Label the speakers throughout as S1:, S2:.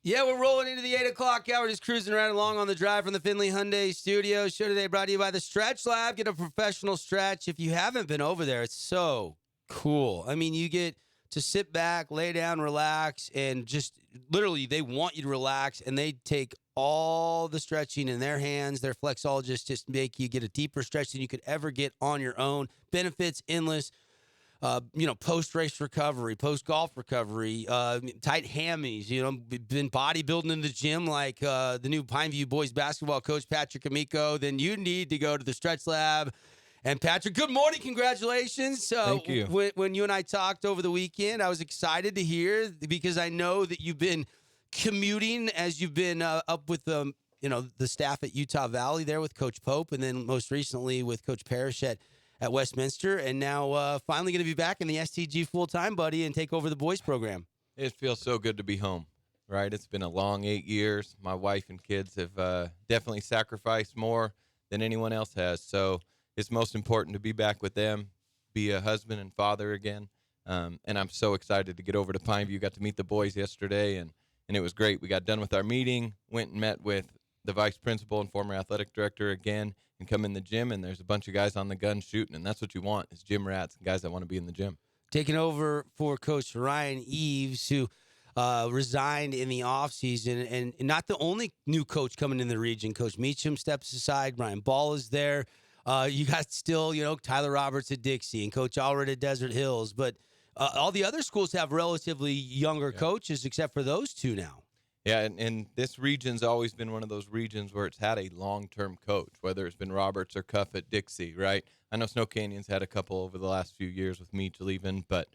S1: Yeah, we're rolling into the 8 o'clock hour, just cruising right along on the drive from the Findlay Hyundai Studio. Show today brought to you by the Stretch Lab. Get a professional stretch. If you haven't been over there, it's so cool. I mean, you get to sit back, lay down, relax, and just literally they want you to relax, and they take all the stretching in their hands. Their flexologists just make you get a deeper stretch than you could ever get on your own. Benefits endless. Post-race recovery, post-golf recovery, tight hammies, been bodybuilding in the gym like the new Pineview boys basketball coach, Patrick Amico, then you need to go to the Stretch Lab. And Patrick, good morning. Congratulations.
S2: Thank you.
S1: When you and I talked over the weekend, I was excited to hear because I know that you've been commuting as you've been up with the staff at Utah Valley there with Coach Pope, and then most recently with Coach Parrish at Westminster, and now finally going to be back in the STG full-time, buddy, and take over the boys program.
S2: It feels so good to be home, right? It's been a long 8 years. My wife and kids have definitely sacrificed more than anyone else has, so it's most important to be back with them, be a husband and father again, and I'm so excited to get over to Pineview. Got to meet the boys yesterday, and it was great. We got done with our meeting, went and met with the vice principal and former athletic director again, and come in the gym, and there's a bunch of guys on the gun shooting, and that's what you want is gym rats and guys that want to be in the gym.
S1: Taking over for Coach Ryan Eves, who resigned in the offseason, and not the only new coach coming in the region. Coach Meacham steps aside. Ryan Ball is there. You got still, Tyler Roberts at Dixie and Coach Allred at Desert Hills, but all the other schools have relatively younger coaches except for those two now.
S2: Yeah, and this region's always been one of those regions where it's had a long-term coach, whether it's been Roberts or Cuff at Dixie, right? I know Snow Canyon's had a couple over the last few years with Meach leaving, but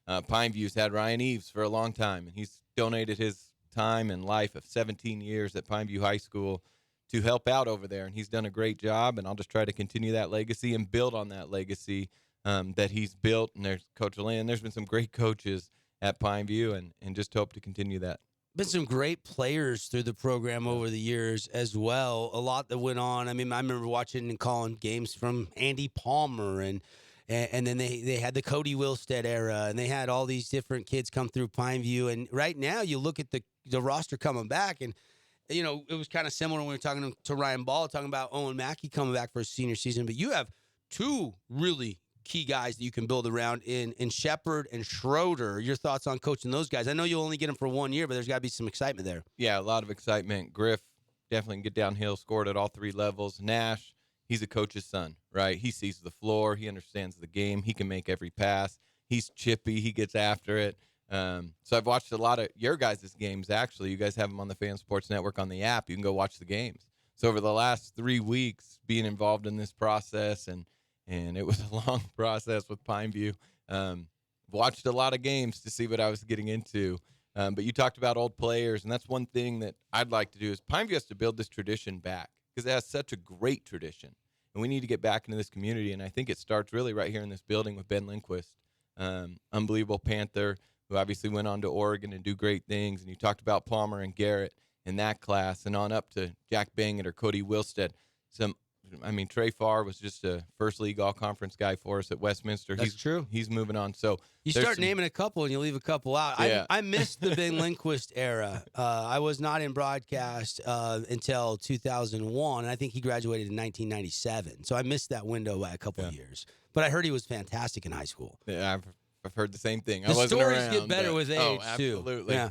S2: Pineview's had Ryan Eves for a long time, and he's donated his time and life of 17 years at Pineview High School to help out over there, and he's done a great job, and I'll just try to continue that legacy and build on that legacy that he's built. And there's Coach Lynn. There's been some great coaches at Pineview, and just hope to continue that.
S1: Been some great players through the program over the years as well. A lot that went on. I mean, I remember watching and calling games from Andy Palmer, and then they had the Cody Wilstead era, and they had all these different kids come through Pineview. And right now, you look at the roster coming back, and it was kind of similar when we were talking to Ryan Ball, talking about Owen Mackey coming back for his senior season. But you have two really key guys that you can build around in Shepard and Schroeder. Your thoughts on coaching those guys? I know you'll only get them for 1 year, but there's got to be some excitement there.
S2: Yeah, a lot of excitement. Griff definitely can get downhill, scored at all three levels. Nash, he's a coach's son, right? He sees the floor. He understands the game. He can make every pass. He's chippy. He gets after it. So I've watched a lot of your guys' games, actually. You guys have them on the Fan Sports Network on the app. You can go watch the games. So over the last 3 weeks, being involved in this process, and it was a long process with Pineview. Watched a lot of games to see what I was getting into. But you talked about old players, and that's one thing that I'd like to do is Pineview has to build this tradition back because it has such a great tradition. And we need to get back into this community, and I think it starts really right here in this building with Ben Lindquist, unbelievable Panther, who obviously went on to Oregon and do great things. And you talked about Palmer and Garrett in that class, and on up to Jack Bangett or Cody Wilstead. Trey Farr was just a first league all-conference guy for us at Westminster.
S1: That's true.
S2: He's moving on. So
S1: you start naming a couple and you leave a couple out.
S2: Yeah.
S1: I missed the Ben Lindquist era. I was not in broadcast until 2001, and I think he graduated in 1997. So I missed that window by a couple of years. But I heard he was fantastic in high school.
S2: Yeah, I've heard the same thing.
S1: The stories get better with age, too.
S2: Absolutely.
S1: Yeah.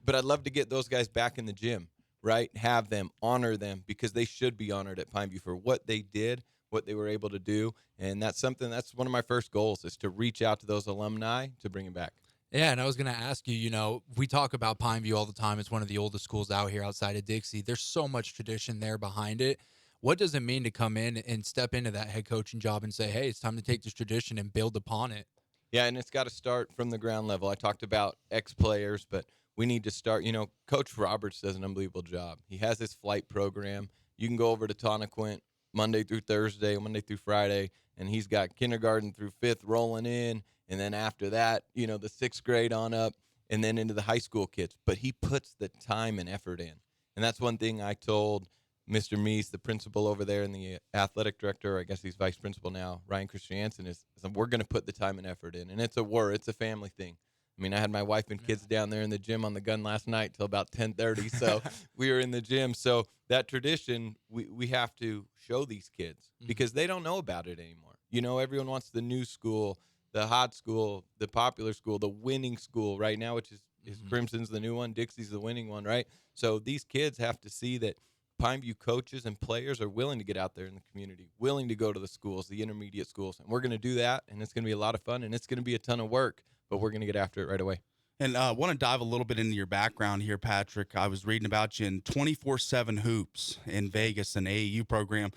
S2: But I'd love to get those guys back in the gym. Right? Have them, honor them, because they should be honored at Pineview for what they did, what they were able to do. And that's one of my first goals is to reach out to those alumni to bring them back.
S3: Yeah, and I was going to ask you, we talk about Pineview all the time. It's one of the oldest schools out here outside of Dixie. There's so much tradition there behind it. What does it mean to come in and step into that head coaching job and say, hey, it's time to take this tradition and build upon it?
S2: Yeah, and it's got to start from the ground level. I talked about ex-players, but we need to start, Coach Roberts does an unbelievable job. He has his flight program. You can go over to Tonnequint Monday through Thursday, Monday through Friday, and he's got kindergarten through fifth rolling in, and then after that, the sixth grade on up, and then into the high school kids. But he puts the time and effort in. And that's one thing I told Mr. Meese, the principal over there, and the athletic director, I guess he's vice principal now, Ryan Christiansen, is we're going to put the time and effort in. And it's a family thing. I mean, I had my wife and kids down there in the gym on the gun last night till about 10:30. So we were in the gym. So that tradition, we have to show these kids because they don't know about it anymore. You know, everyone wants the new school, the hot school, the popular school, the winning school right now, which is Crimson's the new one, Dixie's the winning one, right? So these kids have to see that Pineview coaches and players are willing to get out there in the community, willing to go to the schools, the intermediate schools. And we're going to do that, and it's going to be a lot of fun, and it's going to be a ton of work, but we're going to get after it right away.
S4: And I want to dive a little bit into your background here, Patrick. I was reading about you in 24/7 Hoops in Vegas, an AAU program.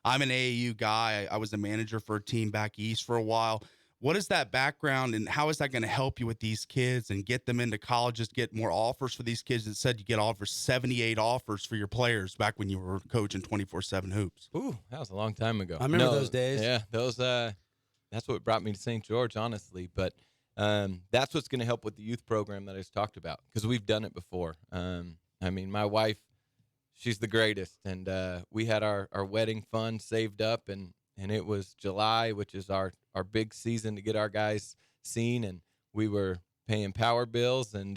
S4: I'm an AAU guy. I was a manager for a team back east for a while. What is that background, and how is that going to help you with these kids and get them into colleges, get more offers for these kids? It said you get offers, 78 offers for your players back when you were coaching 24/7 Hoops.
S2: Ooh, that was a long time ago.
S1: I remember those days.
S2: Yeah, that's what brought me to St. George, honestly. But that's what's going to help with the youth program that I just talked about because we've done it before. I mean, my wife, she's the greatest, and we had our wedding fund saved up, and it was July, which is our big season to get our guys seen, and we were paying power bills and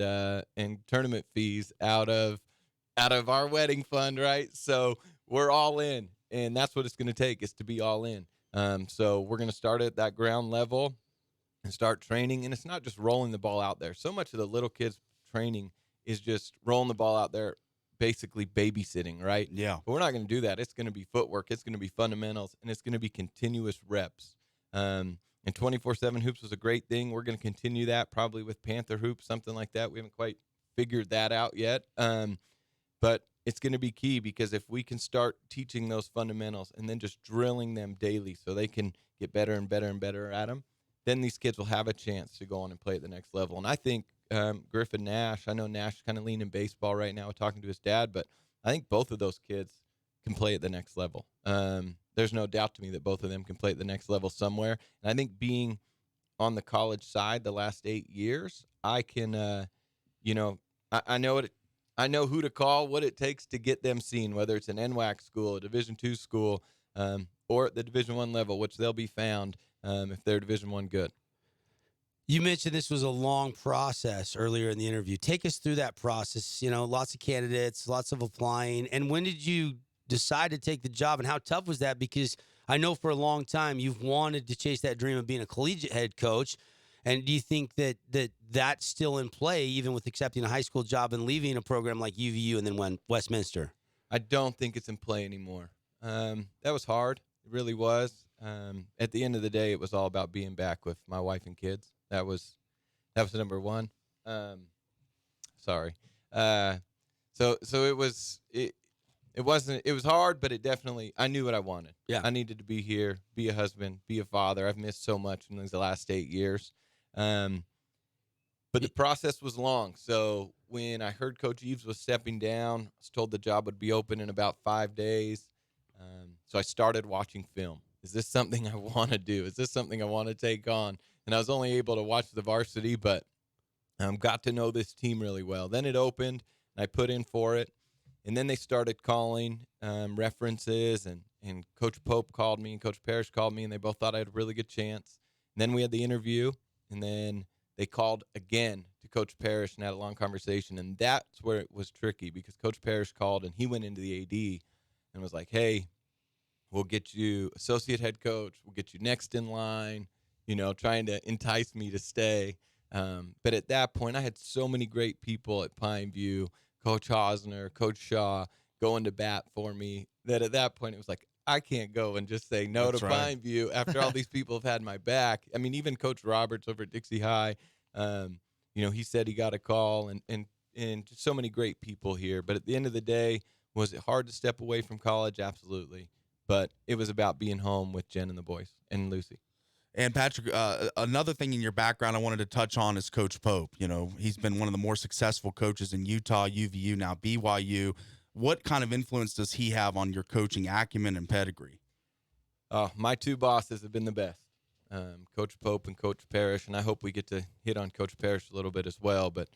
S2: tournament fees out of our wedding fund, right? So we're all in, and that's what it's going to take is to be all in. So we're going to start at that ground level and start training, and it's not just rolling the ball out there. So much of the little kids training is just rolling the ball out there, basically babysitting, right?
S4: Yeah.
S2: But we're not going to do that. It's going to be footwork. It's going to be fundamentals, and it's going to be continuous reps. And 24/7 Hoops was a great thing. We're going to continue that probably with Panther Hoops, something like that. We haven't quite figured that out yet. But it's going to be key because if we can start teaching those fundamentals and then just drilling them daily so they can get better and better and better at them, then these kids will have a chance to go on and play at the next level. And I think Griffin Nash, I know Nash is kind of leaning baseball right now talking to his dad, but I think both of those kids can play at the next level. There's no doubt to me that both of them can play at the next level somewhere. And I think being on the college side the last 8 years, I can, I know who to call, what it takes to get them seen, whether it's an NWAC school, a Division II school, or at the Division I level, which they'll be found if they're Division I good.
S1: You mentioned this was a long process earlier in the interview. Take us through that process. You know, lots of candidates, lots of applying. And when did you decide to take the job, and how tough was that? Because I know for a long time you've wanted to chase that dream of being a collegiate head coach. And do you think that that's still in play, even with accepting a high school job and leaving a program like UVU and then Westminster?
S2: I don't think it's in play anymore. That was hard. It really was. At the end of the day, it was all about being back with my wife and kids. That was number one. Sorry. So it was hard, but it definitely, I knew what I wanted.
S1: Yeah.
S2: I needed to be here, be a husband, be a father. I've missed so much in these last 8 years. But the process was long. So when I heard Coach Eves was stepping down, I was told the job would be open in about 5 days. So I started watching film. Is this something I want to do? Is this something I want to take on? And I was only able to watch the varsity, but got to know this team really well. Then it opened, and I put in for it. And then they started calling references, and Coach Pope called me, and Coach Parrish called me, and they both thought I had a really good chance. And then we had the interview, and then they called again to Coach Parrish and had a long conversation. And that's where it was tricky because Coach Parrish called, and he went into the AD and was like, hey, we'll get you associate head coach. We'll get you next in line, trying to entice me to stay. But at that point, I had so many great people at Pineview, Coach Hosner, Coach Shaw, going to bat for me, that at that point it was like, I can't go and just say no
S4: That's
S2: to
S4: right.
S2: Pineview after all these people have had my back. I mean, even Coach Roberts over at Dixie High, he said he got a call, and just so many great people here. But at the end of the day, was it hard to step away from college? Absolutely. But it was about being home with Jen and the boys and Lucy.
S4: And Patrick, another thing in your background I wanted to touch on is Coach Pope. He's been one of the more successful coaches in Utah, UVU, now BYU. What kind of influence does he have on your coaching acumen and pedigree?
S2: My two bosses have been the best, Coach Pope and Coach Parrish, and I hope we get to hit on Coach Parrish a little bit as well. But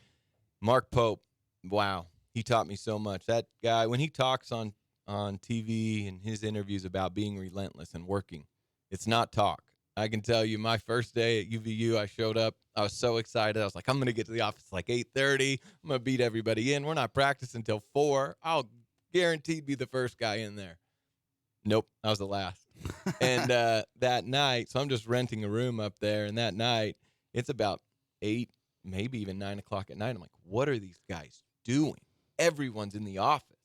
S2: Mark Pope, wow, he taught me so much. That guy, when he talks on TV and his interviews about being relentless and working, it's not talk. I can tell you my first day at UVU, I showed up. I was so excited. I was like, I'm going to get to the office like 8:30. I'm going to beat everybody in. We're not practicing until 4. I'll guaranteed be the first guy in there. Nope, I was the last. And that night, so I'm just renting a room up there. And that night, it's about 8, maybe even 9 o'clock at night. I'm like, what are these guys doing? Everyone's in the office.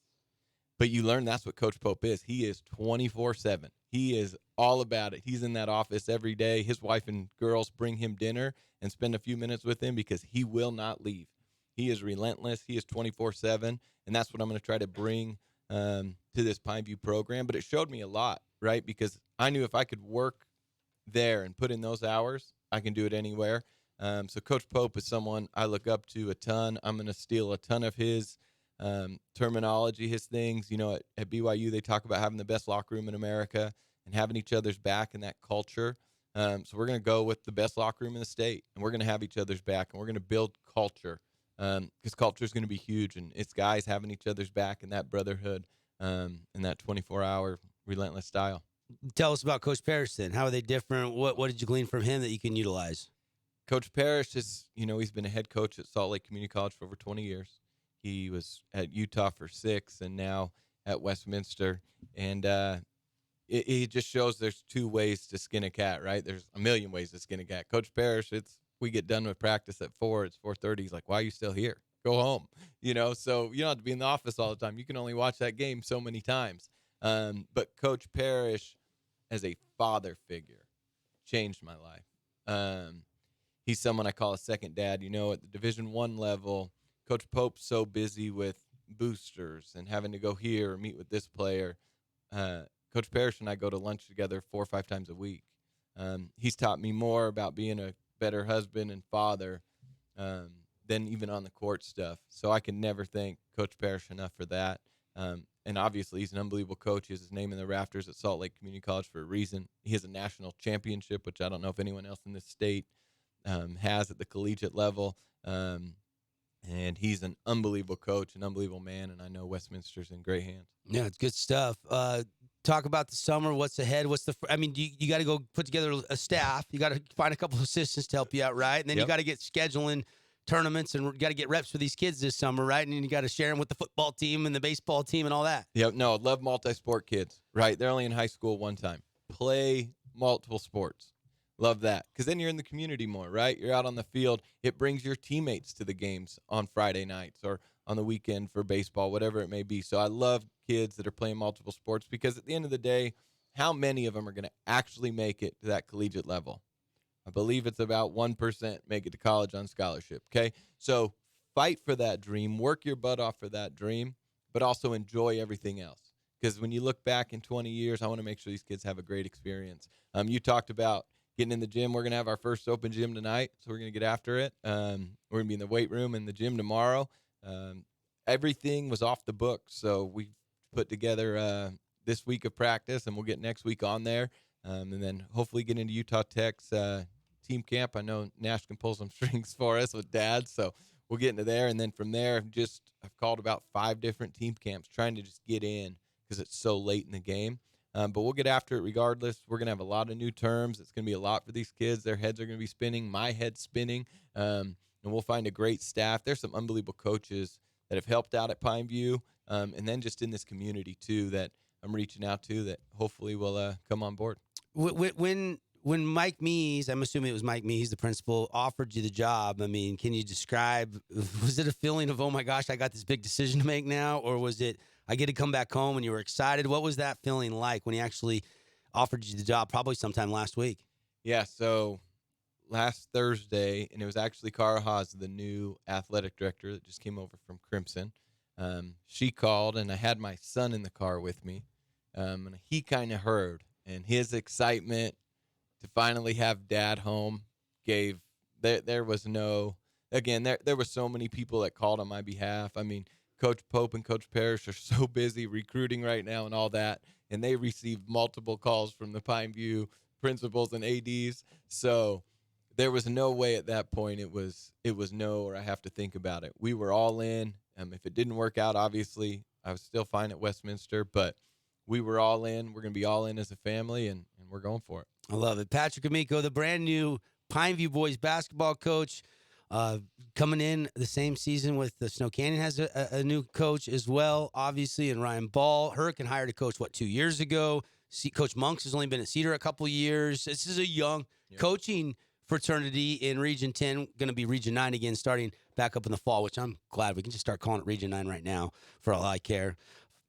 S2: But you learn that's what Coach Pope is. He is 24/7. He is all about it. He's in that office every day. His wife and girls bring him dinner and spend a few minutes with him because he will not leave. He is relentless. He is 24/7, and that's what I'm going to try to bring to this Pineview program. But it showed me a lot, right? Because I knew if I could work there and put in those hours, I can do it anywhere. So Coach Pope is someone I look up to a ton. I'm going to steal a ton of his terminology, his things. You know, at BYU, they talk about having the best locker room in America and having each other's back and that culture. So we're going to go with the best locker room in the state, and we're going to have each other's back, and we're going to build culture because culture is going to be huge, and it's guys having each other's back and that brotherhood and that 24-hour relentless style.
S1: Tell us about Coach Parrish then. How are they different? What did you glean from him that you can utilize?
S2: Coach Parrish is, you know, he's been a head coach at Salt Lake Community College for over 20 years. He was at Utah for 6 and now at Westminster. And it just shows there's 2 ways to skin a cat, right? There's a million ways to skin a cat. Coach Parrish, we get done with practice at 4. It's 4:30. He's like, why are you still here? Go home. You know, so you don't have to be in the office all the time. You can only watch that game so many times. But Coach Parrish, as a father figure, changed my life. He's someone I call a second dad. You know, at the Division I level, Coach Pope's so busy with boosters and having to go here or meet with this player. Coach Parrish and I go to lunch together 4 or 5 times a week. He's taught me more about being a better husband and father than even on the court stuff. So I can never thank Coach Parrish enough for that. And obviously, he's an unbelievable coach. He has his name in the rafters at Salt Lake Community College for a reason. He has a national championship, which I don't know if anyone else in this state has at the collegiate level. And he's an unbelievable coach, an unbelievable man, and I know Westminster's in great hands.
S1: Yeah, it's good stuff. Talk about the summer. What's ahead? You got to go put together a staff. You got to find a couple of assistants to help you out, right? And then you got to get scheduling tournaments and got to get reps for these kids this summer, right? And then you got to share them with the football team and the baseball team and all that.
S2: Yep. No, love multi-sport kids, right? They're only in high school one time. Play multiple sports. Love that. Because then you're in the community more, right? You're out on the field. It brings your teammates to the games on Friday nights or on the weekend for baseball, whatever it may be. So I love kids that are playing multiple sports because at the end of the day, how many of them are going to actually make it to that collegiate level? I believe it's about 1% make it to college on scholarship, okay? So fight for that dream. Work your butt off for that dream, but also enjoy everything else. Because when you look back in 20 years, I want to make sure these kids have a great experience. You talked about getting in the gym. We're going to have our first open gym tonight, so we're going to get after it. We're going to be in the weight room and the gym tomorrow. Everything was off the book, so we put together this week of practice, and we'll get next week on there, and then hopefully get into Utah Tech's team camp. I know Nash can pull some strings for us with Dad, so we'll get into there, and then from there, I've called about 5 different team camps trying to just get in because it's so late in the game. But we'll get after it regardless. We're going to have a lot of new terms. It's going to be a lot for these kids. Their heads are going to be spinning. My head's spinning. And we'll find a great staff. There's some unbelievable coaches that have helped out at Pineview. And then just in this community, too, that I'm reaching out to that hopefully will come on board.
S1: When Mike Mees, I'm assuming it was Mike Mees, the principal, offered you the job, I mean, can you describe, was it a feeling of, oh, my gosh, I got this big decision to make now? Or was it, I get to come back home and you were excited? What was that feeling like when he actually offered you the job, probably sometime last week?
S2: Yeah, so last Thursday, and it was actually Cara Haas, the new athletic director that just came over from Crimson. She called, and I had my son in the car with me, and he kind of heard. And his excitement to finally have Dad home there was no, again, there were so many people that called on my behalf. I mean, Coach Pope and Coach Parrish are so busy recruiting right now and all that, and they received multiple calls from the Pineview principals and ADs. So there was no way at that point it was no, or I have to think about it. We were all in. If it didn't work out, obviously, I was still fine at Westminster, but we were all in. We're going to be all in as a family, and we're going for it.
S1: I love it. Patrick Amico, the brand new Pineview boys basketball coach, coming in the same season with the Snow Canyon has a new coach as well, obviously, and Ryan Ball. Hurricane hired a coach, 2 years ago? Coach Monks has only been at Cedar a couple years. This is a young coaching fraternity in Region 10, going to be Region 9 again, starting back up in the fall, which I'm glad we can just start calling it Region 9 right now for all I care.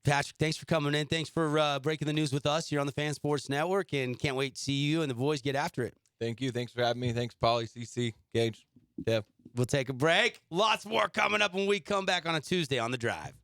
S1: Patrick, thanks for coming in. Thanks for breaking the news with us here on the Fan Sports Network, and can't wait to see you and the boys get after it.
S2: Thank you. Thanks for having me. Thanks, Paulie, CC, Gage, Dev.
S1: We'll take a break. Lots more coming up when we come back on a Tuesday on The Drive.